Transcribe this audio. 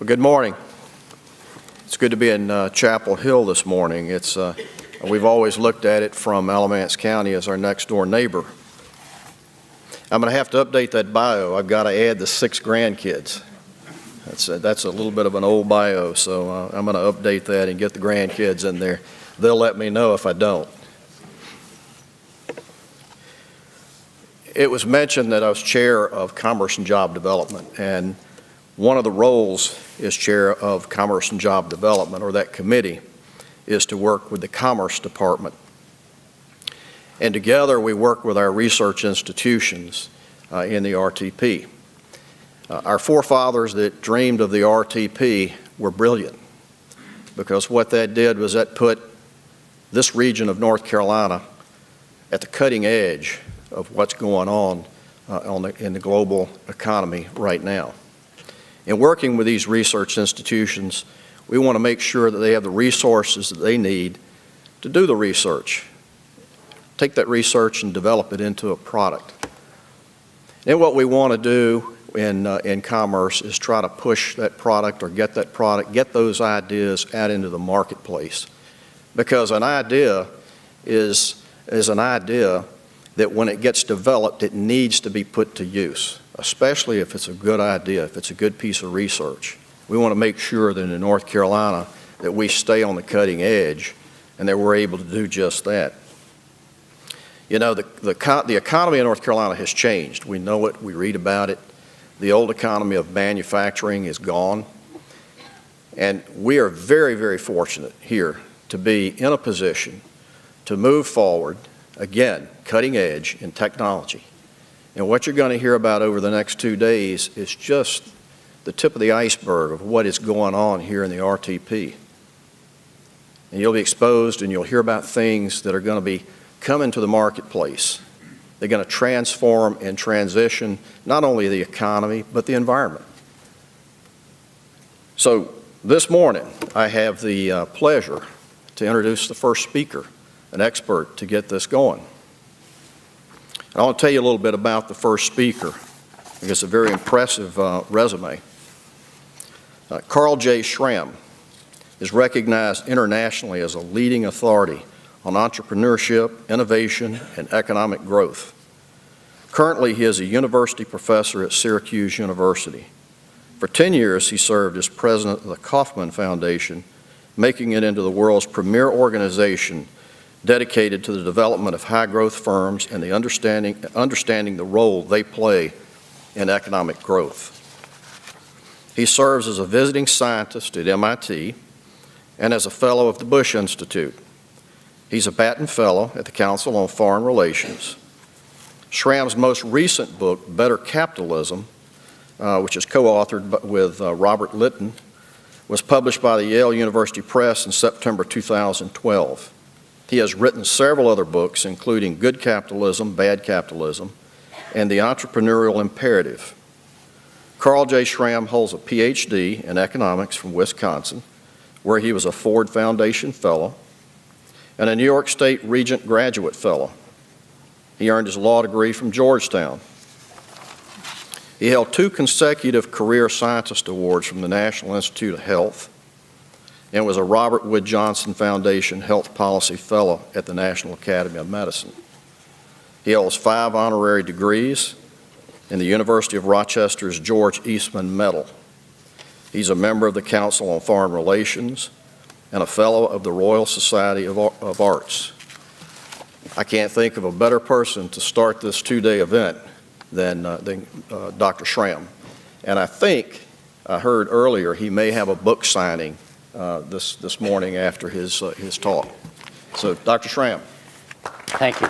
Well, good morning. It's good to be in Chapel Hill this morning. We've always looked at it from Alamance County as our next door neighbor. I'm going to have to update that bio. I've got to add the 6 grandkids. That's a little bit of an old bio, so I'm going to update that and get the grandkids in there. They'll let me know if I don't. It was mentioned that I was chair of Commerce and Job Development, and one of the roles as chair of Commerce and Job Development, or that committee, is to work with the Commerce Department. And together we work with our research institutions in the RTP. Our forefathers that dreamed of the RTP were brilliant, because what that did was that put this region of North Carolina at the cutting edge of what's going on in the global economy right now. In working with these research institutions, we want to make sure that they have the resources that they need to do the research, take that research and develop it into a product. And what we want to do in commerce is try to push that product or get that product, get those ideas out into the marketplace. Because an idea is an idea that when it gets developed, it needs to be put to use, especially if it's a good idea, if it's a good piece of research. We want to make sure that in North Carolina that we stay on the cutting edge and that we're able to do just that. You know, the economy in North Carolina has changed. We know it, we read about it. The old economy of manufacturing is gone. And we are very, very fortunate here to be in a position to move forward, again, cutting edge in technology. And what you're going to hear about over the next 2 days is just the tip of the iceberg of what is going on here in the RTP. And you'll be exposed and you'll hear about things that are going to be coming to the marketplace. They're going to transform and transition not only the economy, but the environment. So this morning, I have the pleasure to introduce the first speaker, an expert to get this going. And I want to tell you a little bit about the first speaker. I think it's a very impressive resume. Carl J. Schramm is recognized internationally as a leading authority on entrepreneurship, innovation, and economic growth. Currently, he is a university professor at Syracuse University. For 10 years, he served as president of the Kauffman Foundation, making it into the world's premier organization dedicated to the development of high-growth firms and the understanding the role they play in economic growth. He serves as a visiting scientist at MIT and as a fellow of the Bush Institute. He's a Batten Fellow at the Council on Foreign Relations. Schramm's most recent book, Better Capitalism, which is co-authored with Robert Litton, was published by the Yale University Press in September 2012. He has written several other books, including Good Capitalism, Bad Capitalism, and The Entrepreneurial Imperative. Carl J. Schramm holds a PhD in economics from Wisconsin, where he was a Ford Foundation Fellow, and a New York State Regent Graduate Fellow. He earned his law degree from Georgetown. He held 2 consecutive Career Scientist Awards from the National Institute of Health and was a Robert Wood Johnson Foundation Health Policy Fellow at the National Academy of Medicine. He holds 5 honorary degrees in the University of Rochester's George Eastman Medal. He's a member of the Council on Foreign Relations and a fellow of the Royal Society of Arts. I can't think of a better person to start this 2-day event than Dr. Schramm. And I think I heard earlier he may have a book signing this morning after his talk. So, Dr. Schramm. Thank you.